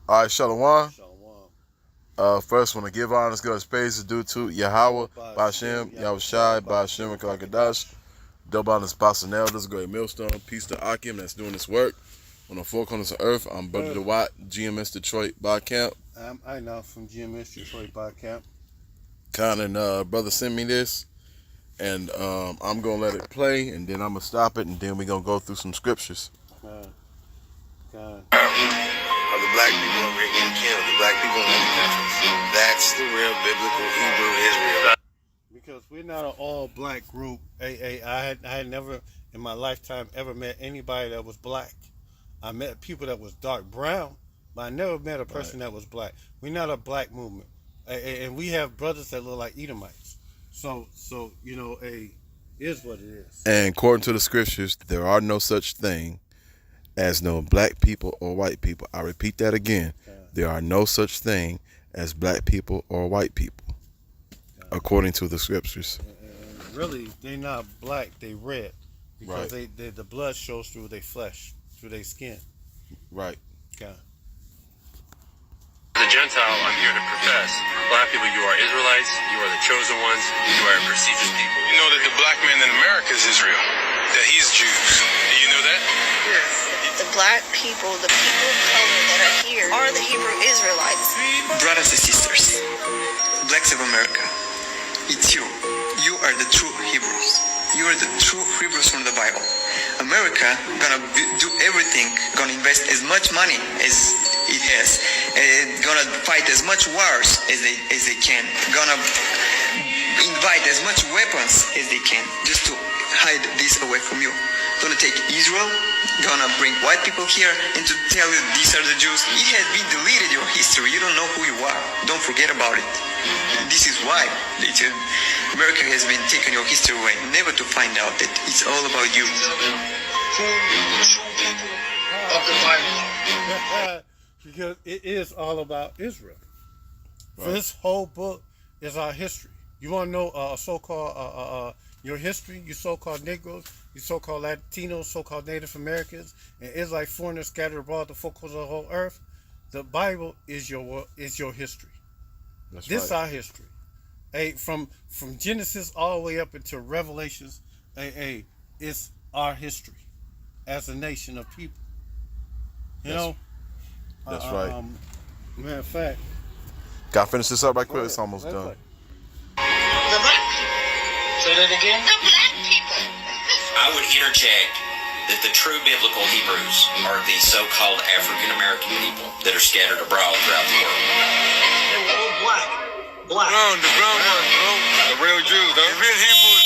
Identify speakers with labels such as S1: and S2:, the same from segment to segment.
S1: All right, Shalom.
S2: Shalom.
S1: First, want to give honors, God's praise is due to Yahweh, Bashem, Yahushai, Bashem, and Kalakadash. Double honors, Apostle Elders, Great Millstone. Peace to Akim that's doing this work on the four corners of earth. I'm Brother DeWatt, GMS Detroit Bar Camp.
S2: I'm Ina from GMS Detroit Bar Camp.
S1: Con and brother sent me this, and I'm gonna let it play, and then I'm gonna stop it, and then we're gonna go through some scriptures.
S2: God.
S3: Of the black people over here getting killed, the black people in other countries. That's the real biblical Hebrew Israel.
S2: Because we're not an all-black group. I had never in my lifetime ever met anybody that was black. I met people that was dark brown, but I never met a person that was black. We're not a black movement, and we have brothers that look like Edomites. So you know, is what it is.
S1: And according to the scriptures, there are no such thing as no black people or white people. I repeat that again. There are no such thing as black people or white people, according to the scriptures.
S2: And really, they're not black, they red. Because the blood shows through their flesh, through their skin.
S1: Right.
S2: Okay.
S4: As a Gentile, I'm here to profess. Black people, you are Israelites, you are the chosen ones, you are a prestigious people.
S5: You know that the black man in America is Israel, that he's Jews. Do you know that?
S6: Yes. The black people, the people of color that are here, are the Hebrew Israelites.
S7: Brothers and sisters, blacks of America, it's you. You are the true Hebrews. You are the true Hebrews from the Bible. America gonna do everything, gonna invest as much money as it has, gonna fight as much wars as they can, gonna invite as much weapons as they can, just to hide this away from you. Gonna take Israel, gonna bring white people here and to tell you these are the Jews. It has been deleted your history. You don't know who you are. Don't forget about it. This is why America has been taking your history away, never to find out that it's all about you.
S2: Because it is all about Israel.
S1: Right.
S2: This whole book is our history. You want to know so-called your history? You so-called Negroes, you so-called Latinos, so-called Native Americans, and Israelite foreigners scattered abroad the four corners of the whole earth. The Bible is your history. This our history. From Genesis all the way up into Revelations, it's our history as a nation of people. You know?
S1: That's right.
S2: Matter of fact.
S1: Gotta finish this up right quick. It's almost done.
S6: The black people.
S5: Say that again?
S6: The black people.
S8: I would interject that the true biblical Hebrews are the so-called African American people that are scattered abroad throughout the world.
S5: They were all black. Black. The brown ones, bro. The real Jews, the real Hebrews,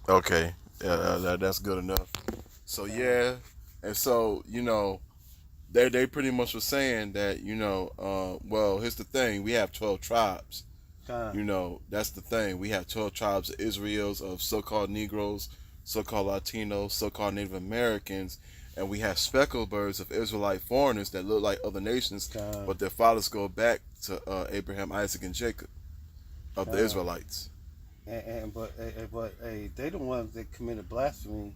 S5: bro.
S1: Okay, that's good enough. So yeah, and so you know, they pretty much were saying that well, here's the thing: we have 12 tribes. You know, that's the thing. We have 12 tribes of Israel's, of so-called Negroes, so-called Latinos, so-called Native Americans, and we have speckled birds of Israelite foreigners that look like other nations, but their fathers go back to Abraham, Isaac, and Jacob of the Israelites.
S2: But they the ones that committed blasphemy,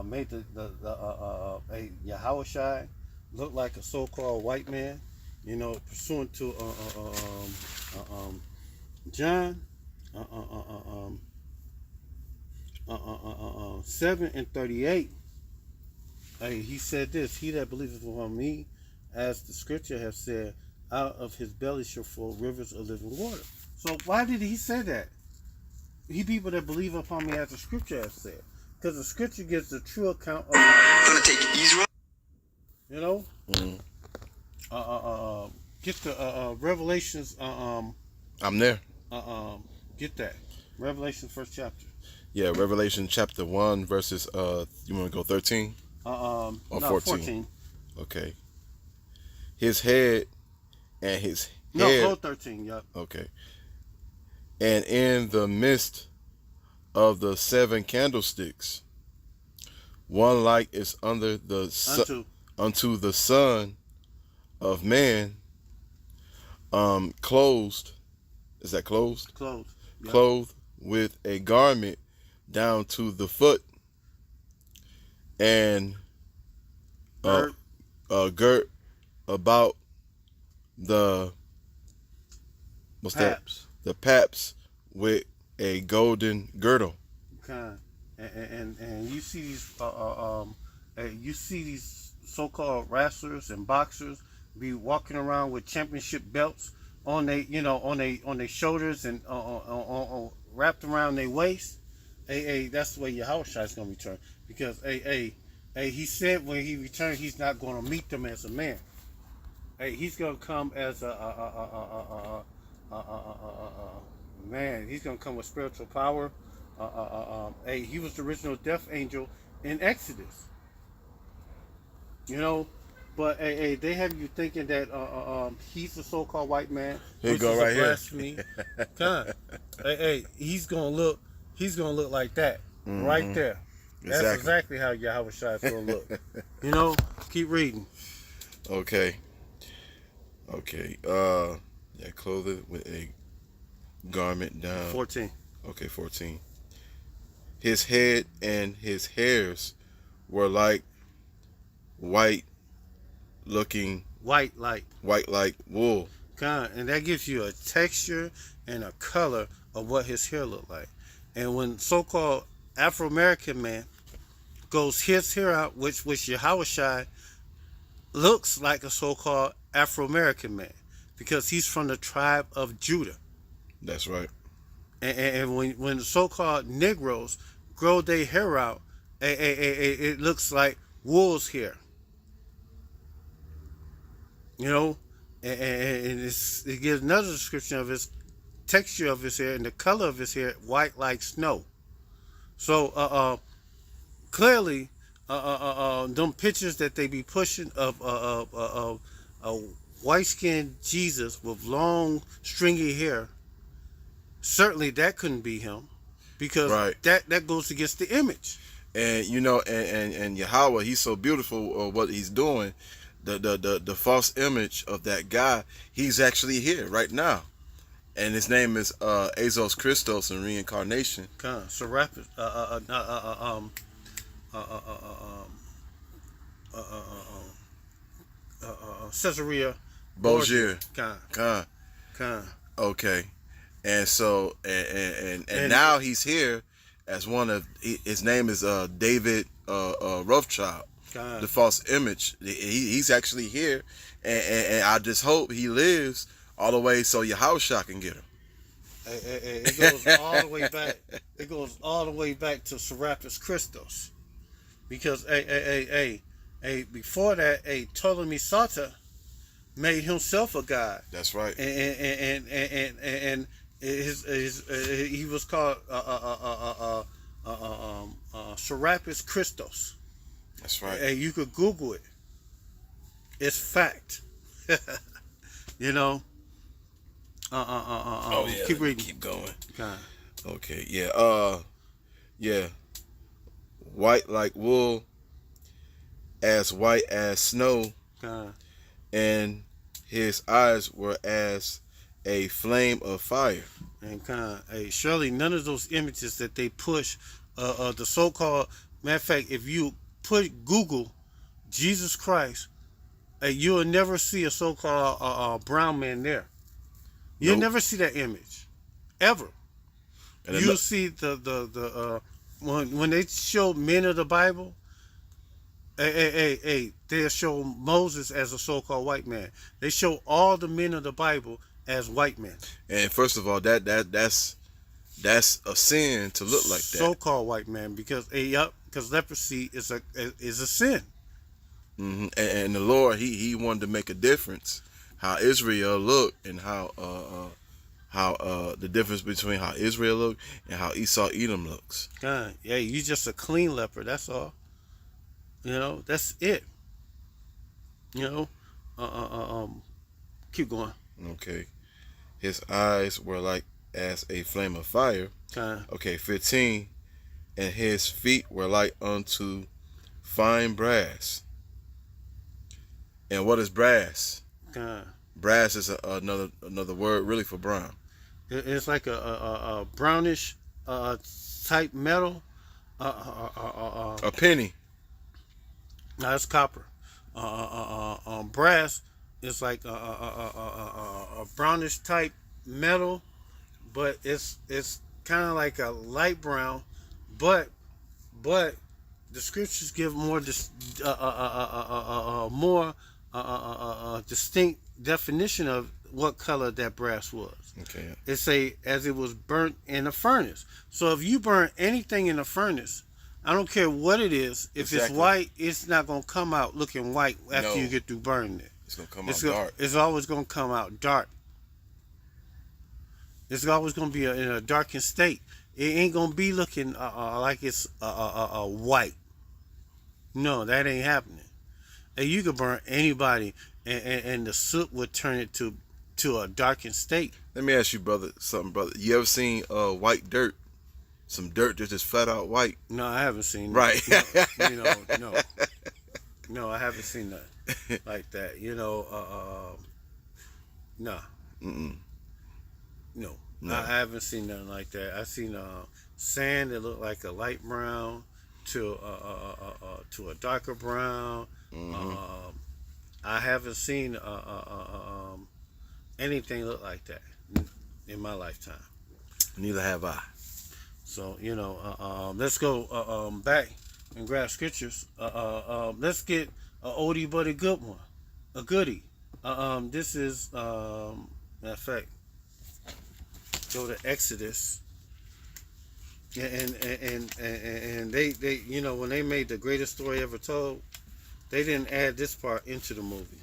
S2: made the Yahushai look like a so-called white man, pursuant to John 7:38. He said this: "He that believeth upon me, as the scripture have said, out of his belly shall flow rivers of living water." So why did he say that? He people that believe upon me, as the scripture has said, because the scripture gives the true account of.
S7: Gonna take Israel.
S2: Get the Revelations.
S1: I'm there.
S2: Get that Revelation first chapter.
S1: Yeah, Revelation chapter 1 verses you want to go 13? Or
S2: No,
S1: 14? Okay. His head and his
S2: No,
S1: head.
S2: go 13. Yep.
S1: Okay. And in the midst of the 7 candlesticks, one like is under the unto the Son of Man, clothed. Is that clothed?
S2: Clothed. Yep.
S1: Clothed with a garment down to the foot, and uh, girt about the
S2: Paps.
S1: the paps with a golden girdle.
S2: Kind. And you see these so-called wrestlers and boxers be walking around with championship belts on their shoulders and wrapped around their waist. That's the way Yahushua is going to return, because he said when he returned he's not going to meet them as a man. He's going to come as a man. He's going to come with spiritual power. He was the original death angel in Exodus. But they have you thinking that he's a so-called white man,
S1: Here
S2: which
S1: you go,
S2: is
S1: right
S2: a
S1: here.
S2: blasphemy. He's gonna look like that right there. That's exactly how Yahushua is gonna look. Keep reading.
S1: Okay. Clothed with a garment down.
S2: 14.
S1: Okay, 14. His head and his hairs were like white like wool.
S2: And that gives you a texture and a color of what his hair looked like. And when so-called Afro-American man goes his hair out, which Yahushua looks like a so-called Afro-American man, because he's from the tribe of Judah.
S1: That's right.
S2: And when the so-called Negroes grow their hair out, it looks like wool's hair. And it gives another description of his texture of his hair and the color of his hair, white like snow. So clearly, them pictures that they be pushing of a white-skinned Jesus with long, stringy hair, certainly that couldn't be him, because that goes against the image.
S1: And and Yahweh, he's so beautiful. What he's doing, the false image of that guy, he's actually here right now, and his name is Azos Christos in reincarnation.
S2: Serapis, Caesarea
S1: Borgia.
S2: Khan.
S1: Okay, and so and now he's here as one of his name is David Rothschild. The false image. He's actually here, and I just hope he lives all the way so Yahushua can get him.
S2: It goes all the way back. It goes all the way back to Serapis Christos, because before that, Ptolemy Sata made himself a god.
S1: That's right.
S2: And he was called Serapis Christos.
S1: That's right.
S2: And you could Google it. It's fact. Keep reading.
S1: Keep going.
S2: Okay.
S1: Yeah. White like wool, as white as snow, and his eyes were as a flame of fire.
S2: And surely none of those images that they push, the so-called, matter of fact, if you Google Jesus Christ, you'll never see a so-called brown man there. You'll never see that image, ever. And you'll see the when they show men of the Bible, they'll show Moses as a so-called white man. They show all the men of the Bible as white men.
S1: And first of all, that's a sin to look like that.
S2: So-called white man, because leprosy is a sin.
S1: Mm-hmm. And the Lord, he wanted to make a difference, how Israel looked, and how the difference between how Israel looked and how Esau Edom looks.
S2: You just a clean leper. That's all. That's it. Keep going.
S1: Okay. His eyes were like as a flame of fire. Okay, 15. And his feet were like unto fine brass. And what is brass? Brass is another word really for brown.
S2: It's like a brownish type metal.
S1: A penny.
S2: No, it's copper. Brass is like a brownish type metal, but it's kind of like a light brown, but the scriptures give more more distinct definition of what color that brass was.
S1: Okay.
S2: It say as it was burnt in a furnace. So if you burn anything in a furnace, I don't care what it is. If it's white, it's not gonna come out looking white after you get through burning it.
S1: It's gonna come out dark.
S2: It's always gonna come out dark. It's always gonna be in a darkened state. It ain't gonna be looking like it's white. No, that ain't happening. And you could burn anybody, and the soot would turn it to a darkened state.
S1: Let me ask you, brother, something, brother. You ever seen white dirt? Some dirt that's just flat out white.
S2: No, I haven't seen
S1: right.
S2: That. No, I haven't seen that like that. No. No, I haven't seen nothing like that. I've seen sand that looked like a light brown to a darker brown. I haven't seen anything look like that in my lifetime.
S1: Neither have I.
S2: So let's go back and grab scriptures. Let's get a oldie but a good one, a goodie. This is matter of fact. Go to Exodus, and they when they made the greatest story ever told, they didn't add this part into the movie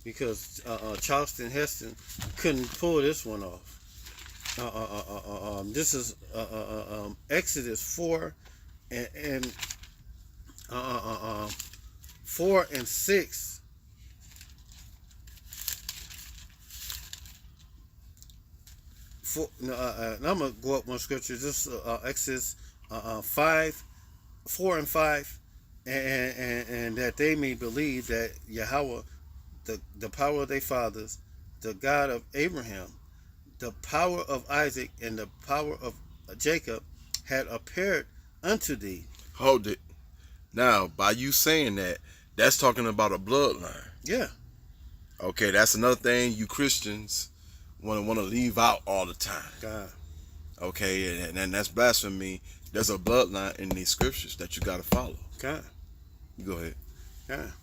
S2: because Charleston Heston couldn't pull this one off. This is Exodus 4 and 4 and 6. I'm gonna go up one scripture. This Exodus 4 and 5, and that they may believe that Yahweh, the power of their fathers, the God of Abraham, the power of Isaac, and the power of Jacob, had appeared unto thee.
S1: Hold it. Now, by you saying that, that's talking about a bloodline.
S2: Yeah.
S1: Okay, that's another thing you Christians want to leave out all the time.
S2: God.
S1: Okay, and that's blasphemy. There's a bloodline in these scriptures that you got to follow.
S2: God.
S1: You go ahead.
S2: God.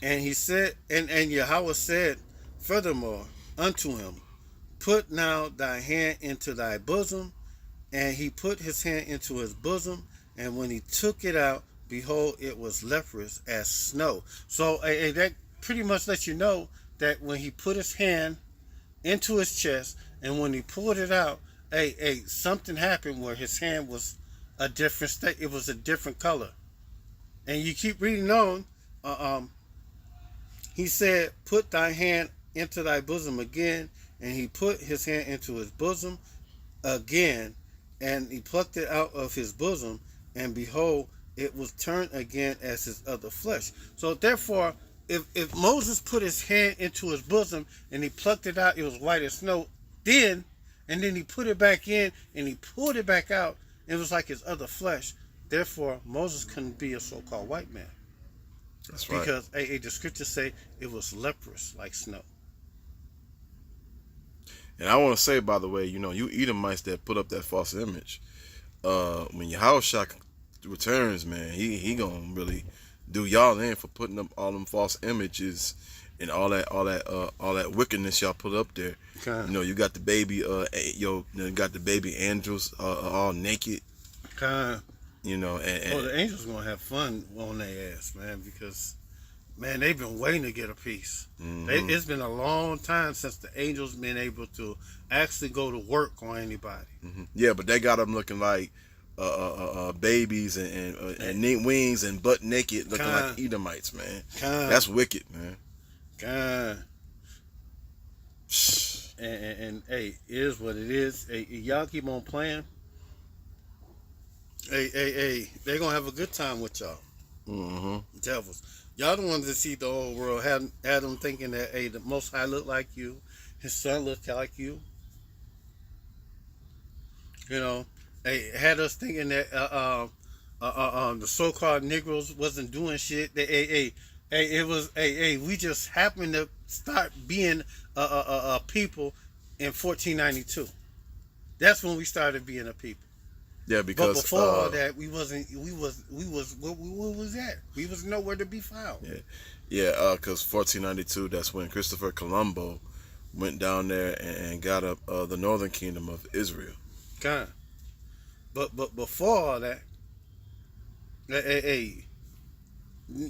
S2: And he said, and Yahweh said furthermore unto him, put now thy hand into thy bosom. And he put his hand into his bosom, and when he took it out, behold, it was leprous as snow. So that pretty much lets you know that when he put his hand into his chest, and when he pulled it out, something happened where his hand was a different state. It was a different color. And you keep reading on. He said, put thy hand into thy bosom again, and he put his hand into his bosom again, and he plucked it out of his bosom, and behold, it was turned again as his other flesh. So therefore, if Moses put his hand into his bosom and he plucked it out, it was white as snow, and then he put it back in and he pulled it back out, it was like his other flesh. Therefore, Moses couldn't be a so-called white man.
S1: That's right.
S2: Because the scriptures say it was leprous like snow.
S1: And I want to say, by the way, you Edomites that put up that false image, when Yahushua returns, man, he gonna really do y'all in for putting up all them false images and all that wickedness y'all put up there.
S2: Okay.
S1: You got the baby, you got the baby angels all naked.
S2: Okay.
S1: And
S2: the angels gonna have fun on their ass, man, because man, they've been waiting to get a piece. Mm-hmm. It's been a long time since the angels been able to actually go to work on anybody.
S1: Mm-hmm. Yeah, but they got them looking like babies and neat wings and butt naked, looking like Edomites, man. That's wicked, man.
S2: And hey, it is what it is. Hey, y'all keep on playing. Hey, they're gonna have a good time with y'all.
S1: Mm-hmm.
S2: Devils. Y'all the ones that see the whole world had them thinking that the Most High looked like you, his son looked like you. Had us thinking that the so-called Negroes wasn't doing shit. It was we just happened to start being a people in 1492. That's when we started being a people.
S1: Yeah,
S2: But
S1: because
S2: before all that, we wasn't. We was where was that? We was nowhere to be found.
S1: because 1492, that's when Christopher Colombo went down there and got up the northern kingdom of Israel.
S2: Kind. But before all that,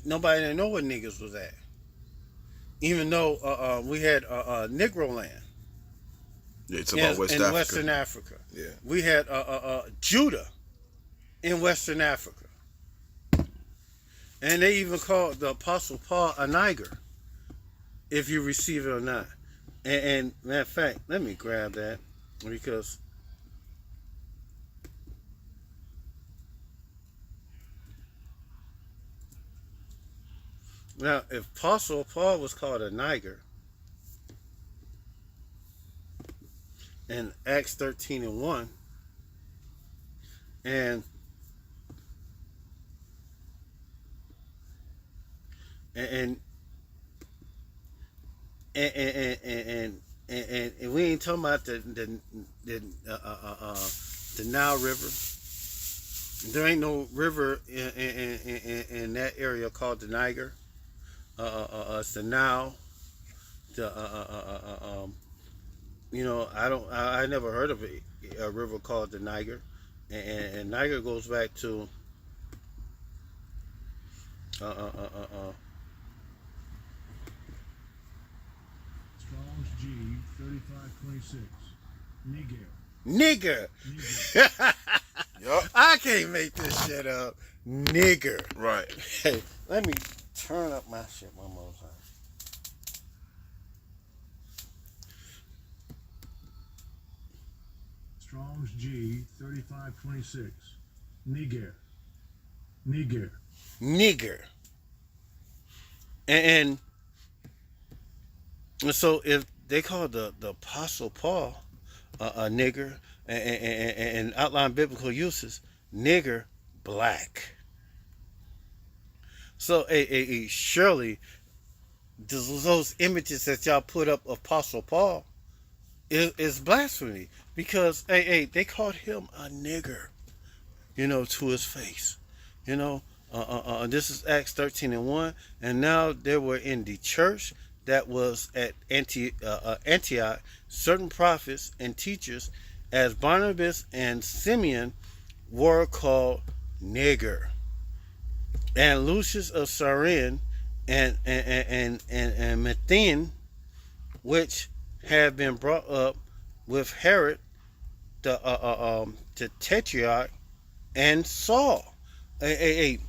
S2: nobody didn't know where niggas was at. Even though we had Negro land.
S1: Yeah, it's about West Africa.
S2: Western Africa.
S1: Yeah.
S2: We had Judah in Western Africa. And they even called the Apostle Paul a Niger, if you receive it or not. And matter of fact, let me grab that, because now if Apostle Paul was called a Niger in Acts 13:1, and we ain't talking about the Nile River. There ain't no river in that area called the Niger. It's the Nile. I never heard of a river called the Niger, and Niger goes back to
S9: Strong's G 3526. Niger.
S2: Nigger.
S1: Yup.
S2: I can't make this shit up. Nigger.
S1: Right.
S2: Hey, let me turn up my shit one more time.
S9: Strong's G 3526. Niger. Niger.
S2: Nigger. And so if they call the Apostle Paul a nigger and outline biblical uses, nigger, black. So surely those images that y'all put up of Apostle Paul is blasphemy, because they called him a nigger, to his face. This is Acts 13:1, and now there were in the church that was at Antioch certain prophets and teachers, as Barnabas and Simeon were called nigger, and Lucius of Cyrene and Matthias, which had been brought up with Herod the Tetrarch and Saul. They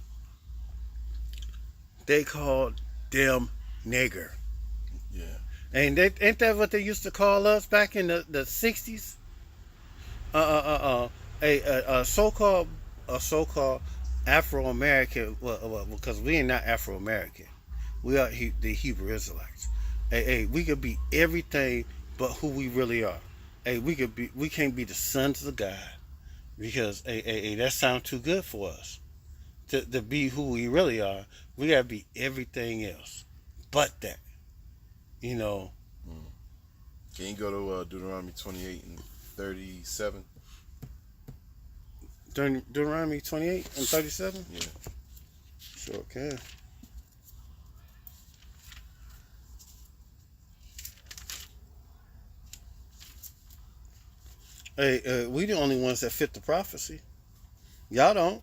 S2: called them nigger.
S1: Yeah.
S2: And ain't that what they used to call us back in the 60s? A so-called Afro-American, well, because we ain't not Afro-American. We are the Hebrew Israelites. We could be everything but who we really are. We can't be the sons of God, because that sounds too good for us. To be who we really are, we gotta be everything else but that.
S1: Can you go to Deuteronomy 28 and 37?
S2: Deuteronomy 28 and 37?
S1: Yeah.
S2: Sure can. We the only ones that fit the prophecy. Y'all don't.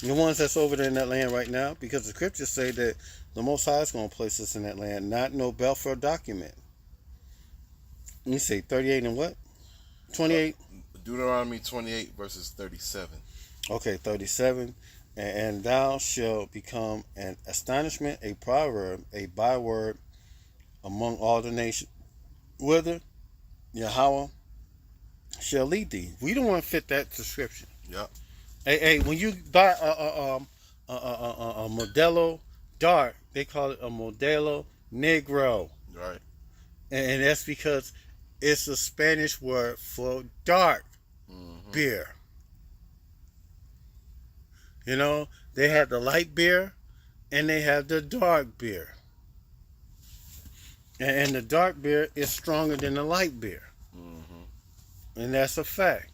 S2: The ones that's over there in that land right now, because the scriptures say that the Most High is going to place us in that land, not no Balfour document. You say 38 and what? 28?
S1: Deuteronomy 28 verses 37.
S2: Okay, 37. And thou shalt become an astonishment, a proverb, a byword among all the nations, whither Yahweh shall lead thee. We don't want to fit that description.
S1: Yep.
S2: When you buy a Modelo dark, they call it a Modelo Negro.
S1: Right.
S2: And that's because it's a Spanish word for dark beer. You know, they have the light beer and they have the dark beer. And the dark beer is stronger than the light beer. And that's a fact.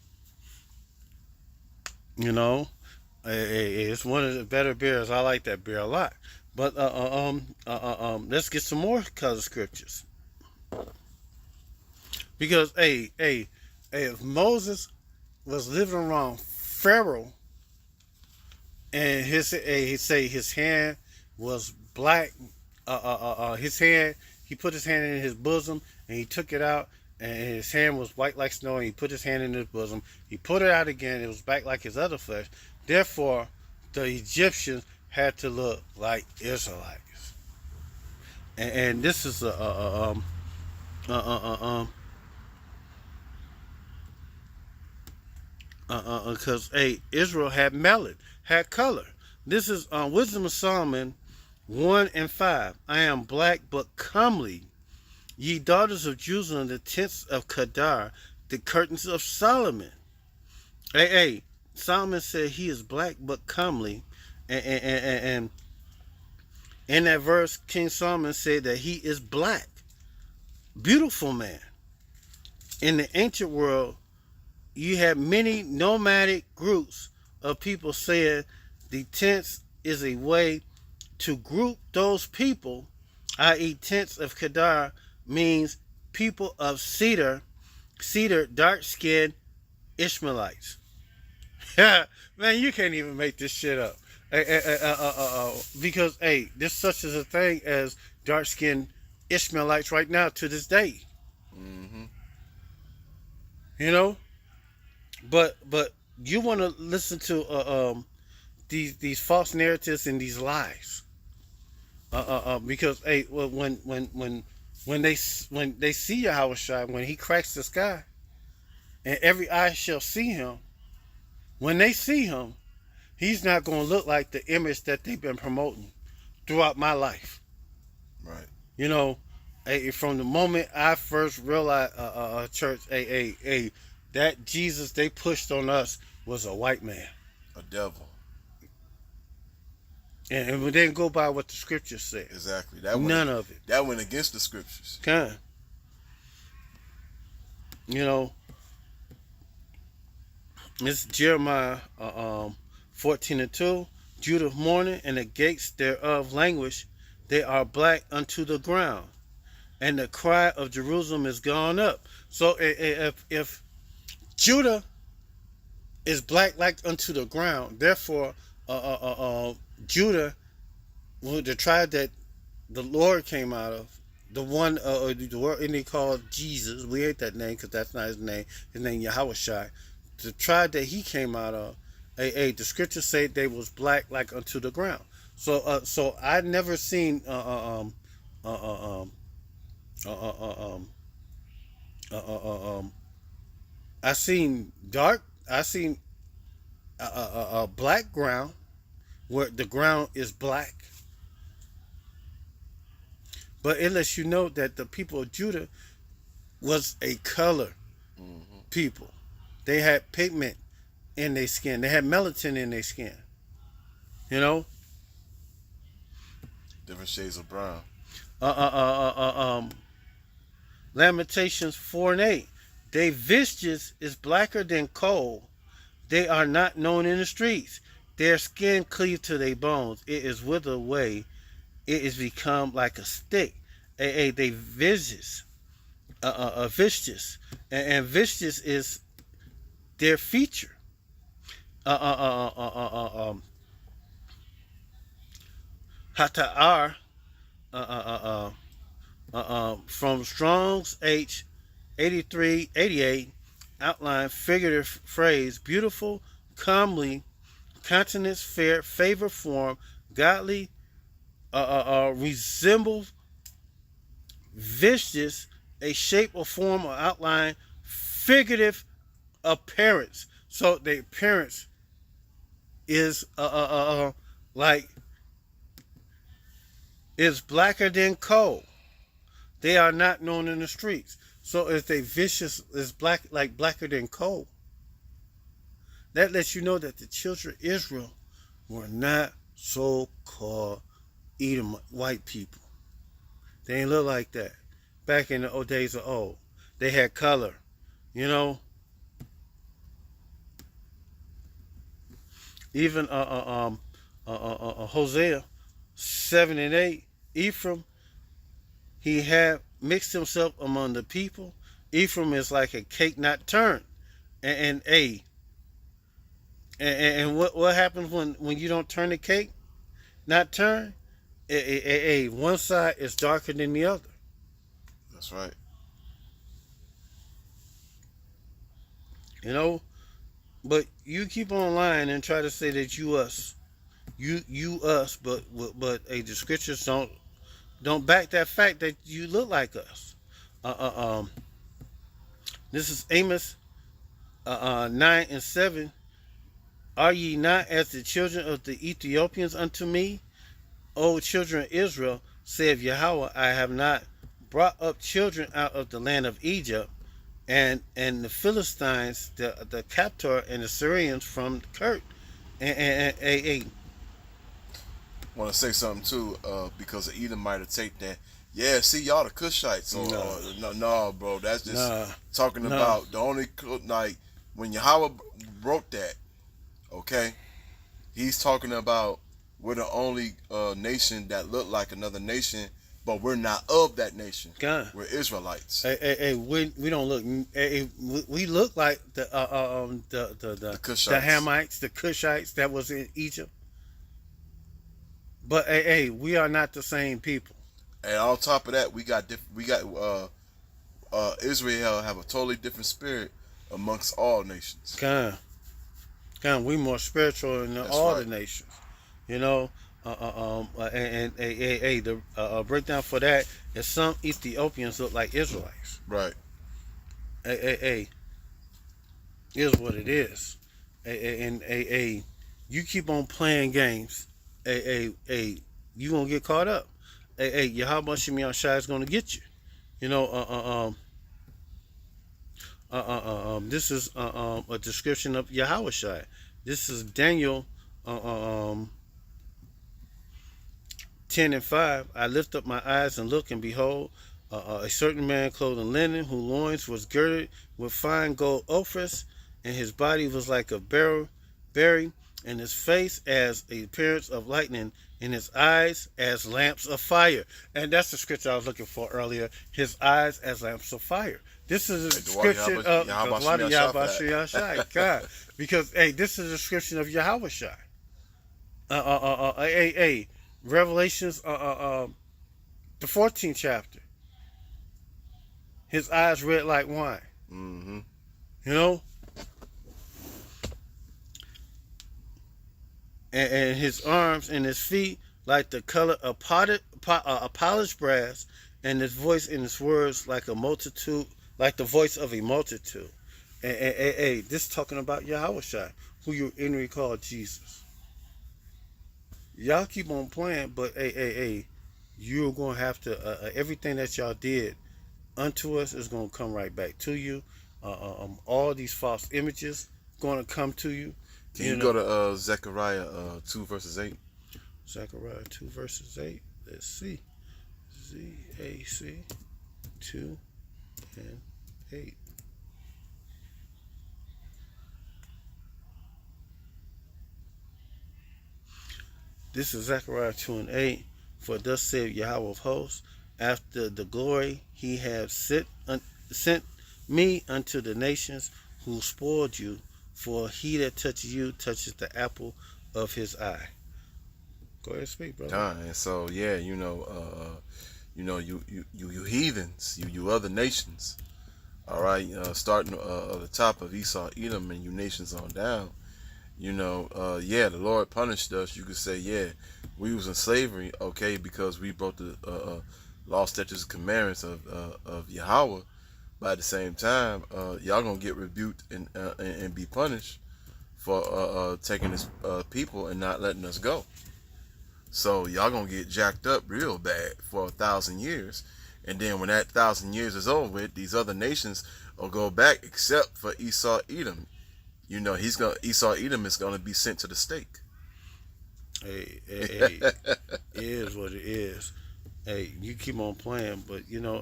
S2: You know, it's one of the better beers. I like that beer a lot. But let's get some more color scriptures. Because if Moses was living around Pharaoh, and he say his hand was black, his hand, he put his hand in his bosom and he took it out, and his hand was white like snow, and he put his hand in his bosom, he put it out again, it was back like his other flesh. Therefore the Egyptians had to look like Israelites. And this is because Israel had melanin, had color. This is Wisdom of Solomon 1 and 5. I am black but comely. Ye daughters of Jerusalem, the tents of Kedar, the curtains of Solomon. Solomon said he is black but comely. And in that verse, King Solomon said that he is black. Beautiful man. In the ancient world, you had many nomadic groups of people saying the tents is a way to group those people, i.e. tents of Kedar means people of cedar, dark-skinned Ishmaelites. Man, you can't even make this shit up. Because, there's such as a thing as dark-skinned Ishmaelites right now to this day. You know? But you want to listen to these false narratives and these lies, because when they see Yahushua, when he cracks the sky, and every eye shall see him, when they see him, he's not going to look like the image that they've been promoting throughout my life.
S1: Right.
S2: You know, from the moment I first realized church, that Jesus they pushed on us was a white man,
S1: A devil.
S2: and we didn't go by what the scriptures said.
S1: Exactly.
S2: None of it.
S1: That went against the scriptures.
S2: Kind. You know, it's Jeremiah 14 and 2. Judah mourning, and the gates thereof languish. They are black unto the ground, and the cry of Jerusalem is gone up. So if Judah is black like unto the ground, therefore Judah, the tribe that the Lord came out of, the one the word and they called Jesus. We hate that name because that's not his name. His name Yahushua. The tribe that he came out of, the scriptures say they was black like unto the ground. So I never seen I seen dark. I seen a black ground where the ground is black. But it lets you know that the people of Judah was a color people. They had pigment in their skin. They had melatonin in their skin. You know?
S1: Different shades of brown.
S2: Lamentations 4 and 8. Their vestige is blacker than coal. They are not known in the streets. Their skin cleaved to their bones. It is withered away. It is become like a stick. They vestige. Vestige. And vestige is their feature. Hata'ar. From Strong's H 8388, outline figurative phrase, beautiful, comely, countenance fair, favor form, godly, resemble, vicious, a shape or form or outline, figurative appearance. So the appearance is like is blacker than coal. They are not known in the streets. So if they vicious is black like blacker than coal, that lets you know that the children of Israel were not so-called Edom white people. They ain't look like that. Back in the old days of old, they had color. You know, even Hosea 7 and 8, Ephraim, he had mixed himself among the people. Ephraim is like a cake not turned, and what happens when you don't turn the cake, not turn? One side is darker than the other.
S1: That's right.
S2: You know, but you keep on lying and try to say that you us, you us, the scriptures don't back that fact that you look like us. Uh, uh, um, this is Amos 9 and 7. Are ye not as the children of the Ethiopians unto me? O children of Israel, saith Yahweh, I have not brought up children out of the land of Egypt, and the Philistines, the captor, and the Syrians from Kurt. And
S1: Want to say something too, because Edom might have taken that. Yeah, see y'all the Cushites, no, bro. That's just talking about the only like when Yahweh wrote that. Okay, he's talking about we're the only nation that look like another nation, but we're not of that nation.
S2: God.
S1: We're Israelites.
S2: We don't look. We look like the
S1: Cushites.
S2: the Hamites, the Cushites that was in Egypt. But we are not the same people.
S1: And on top of that, we got Israel have a totally different spirit amongst all nations.
S2: We more spiritual than all
S1: right.
S2: the nations. You know, the breakdown for that is some Ethiopians look like Israelites.
S1: Right.
S2: Is what it is. You keep on playing games. You gonna get caught up. Yahweh Shemi Shai is gonna get you. You know, this is a description of Yahweh Shai. This is Daniel 10:5. I lift up my eyes and look, and behold, a certain man clothed in linen, whose loins was girded with fine gold offers, and his body was like a berry, and his face as the appearance of lightning, and his eyes as lamps of fire. And that's the scripture I was looking for earlier. His eyes as lamps of fire. This is a description of Yahweh Shai. God, because this is a description of Yahweh Shai. Revelations, the 14th chapter. His eyes red like wine.
S1: Mm-hmm.
S2: You know, and his arms and his feet like the color of polished brass, and his voice and his words like a multitude, like the voice of a multitude. This talking about Yahweh Shai, who you inwardly call Jesus. Y'all keep on playing, but you're gonna have to everything that y'all did unto us is gonna come right back to you. All these false images gonna come to you.
S1: Can you go to Zechariah 2 verses 8?
S2: Zechariah 2 verses 8. Let's see. ZAC 2 and 8. This is Zechariah 2 and 8. For thus saith Yahweh of hosts, after the glory he hath sent me unto the nations who spoiled you, for he that touches you touches the apple of his eye. Go ahead and speak, brother.
S1: And so yeah, you heathens, you other nations. All right, starting at the top of Esau, Edom, and you nations on down. The Lord punished us. You could say, yeah, we was in slavery, okay, because we broke the law, statutes, and commandments of Yahweh. But at the same time, y'all gonna get rebuked and be punished for taking this people and not letting us go. So y'all gonna get jacked up real bad for 1,000 years, and then when that 1,000 years is over with, these other nations will go back, except for Esau, Edom. Esau, Edom is gonna be sent to the stake.
S2: Hey, it is what it is. Hey, you keep on playing, but you know,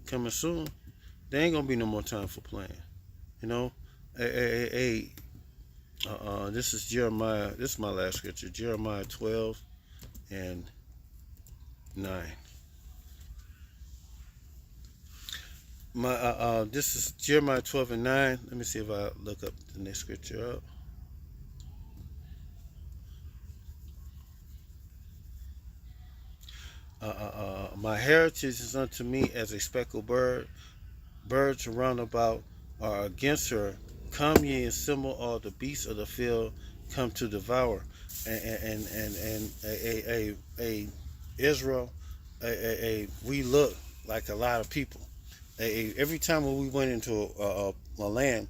S2: coming soon, there ain't gonna be no more time for playing. You know, this is Jeremiah. This is my last scripture, Jeremiah 12:9. This is Jeremiah 12:9. Let me see if I look up the next scripture up. My heritage is unto me as a speckled bird. Birds round about are against her. Come ye and assemble all the beasts of the field, come to devour. And Israel, we look like a lot of people. Every time when we went into a land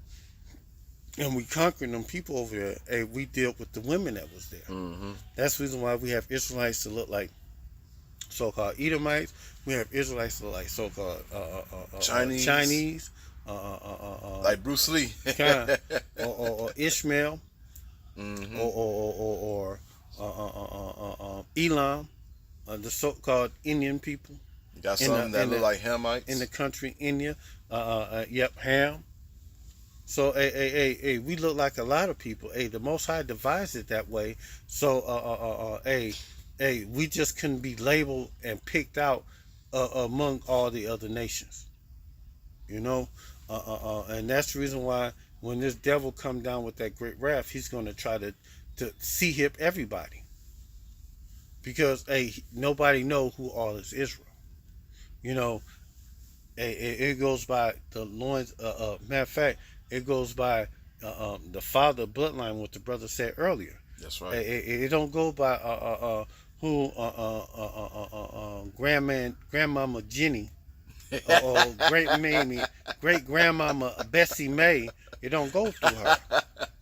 S2: and we conquered them people over there, we dealt with the women that was there.
S1: Mm-hmm.
S2: That's the reason why we have Israelites to look like so-called Edomites. We have Israelites like so-called Chinese,
S1: like Bruce Lee,
S2: or Ishmael,
S1: mm-hmm.
S2: or Elam, the so-called Indian people.
S1: You got some that look like Hamites
S2: in the country, India. Yep, Ham. So, we look like a lot of people. The Most High devised it that way. So, we just couldn't be labeled and picked out among all the other nations. You know, and that's the reason why when this devil come down with that great wrath, he's going to try to see hip everybody, because nobody know who all is Israel. You know, it goes by the loins. Matter of fact, it goes by the father bloodline, what the brother said earlier.
S1: That's right.
S2: It don't go by who grandmama Jenny or great grandmama Bessie May. It don't go through her.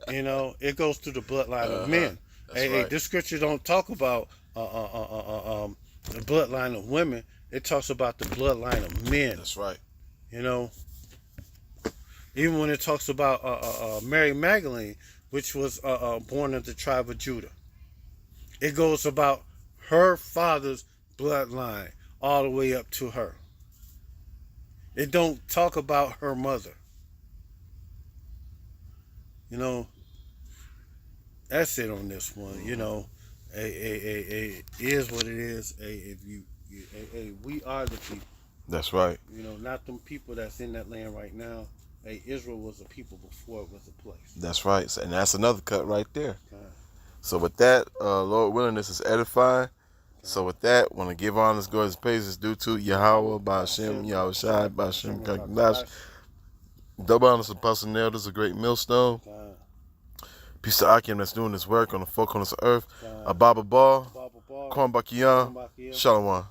S2: You know, it goes through the bloodline of men.
S1: Right.
S2: This scripture don't talk about the bloodline of women. It talks about the bloodline of men.
S1: That's right.
S2: You know, even when it talks about Mary Magdalene, which was born of the tribe of Judah, it goes about her father's bloodline all the way up to her. It don't talk about her mother. You know, that's it on this one. You know, it is what it is. We are the people.
S1: That's right.
S2: You know, not them people that's in that land right now. Israel was a people before it was a place.
S1: That's right. And that's another cut right there. So with that, Lord willing, this is edifying. So with that, want to give honors, glory, and praises due to Yahweh, Ba'Shem, Yahushai, Ba'Shem, Kakadash. Double honors to Apostle Nail. This is a great millstone. Peace to Akim that's doing this work on the four corners of earth. Ababa Ball, Kwam Bakiyan, Shalom.